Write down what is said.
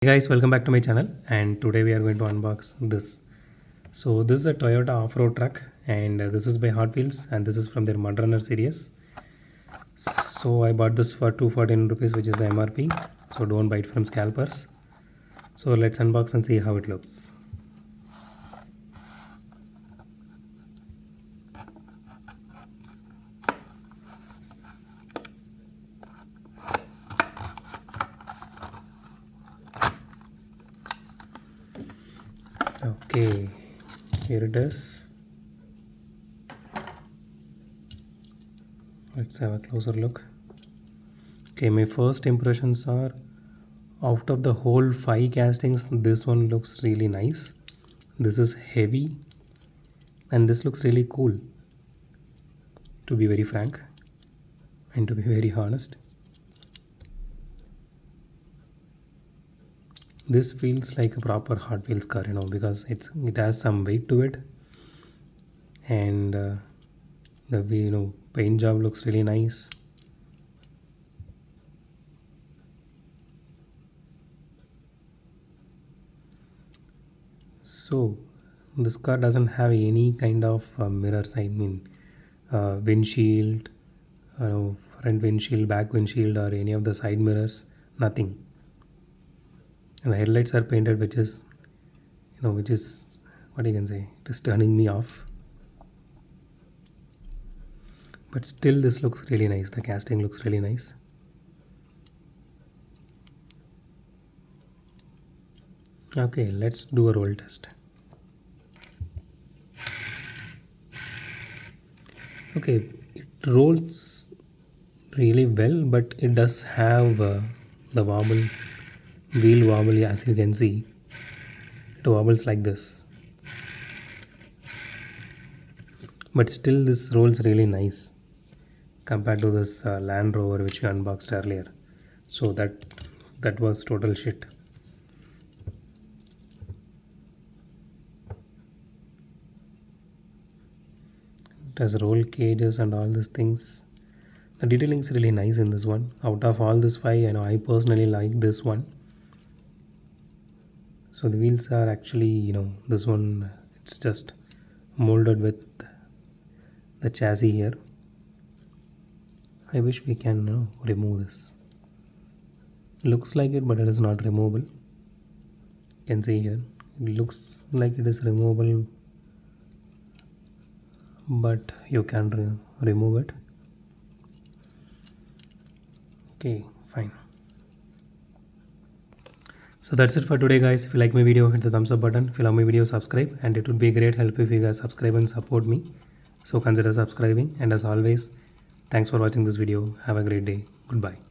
Hey guys, welcome back to my channel, and today we are going to unbox this. So this is a Toyota off-road truck, and this is by Hotwheels, and this is from their Mudrunner series. So I bought this for 249 rupees, which is the MRP, so don't buy it from scalpers. So let's unbox and see how it looks. Okay, here it is. Let's have a closer look. Okay, my first impressions are, out of the whole 5 castings, this one looks really nice. This is heavy and this looks really cool, to be very frank and to be very honest. This feels like a proper Hot Wheels car, because it has some weight to it, and the paint job looks really nice. So this car doesn't have any kind of mirrors. I mean, windshield, front windshield, back windshield, or any of the side mirrors. Nothing. And the headlights are painted, which is what you can say, it is turning me off. But still, this looks really nice. The casting looks really nice. Okay, let's do a roll test. Okay, it rolls really well, but it does have the wheel wobble, as you can see. It wobbles like this, but still this rolls really nice compared to this Land Rover which we unboxed earlier. So that was total shit. It has roll cages and all these things. The detailing is really nice in this one. Out of all this 5, I personally like this one. So the wheels are actually, this one, it's just molded with the chassis here. I wish we can remove this. Looks like it, but it is not removable. You can see here, it looks like it is removable, but you can remove it. Okay, fine. So that's it for today, guys. If you like my video, hit the thumbs up button. If you love my video, subscribe, and it would be a great help if you guys subscribe and support me. So consider subscribing, and as always, thanks for watching this video. Have a great day. Goodbye.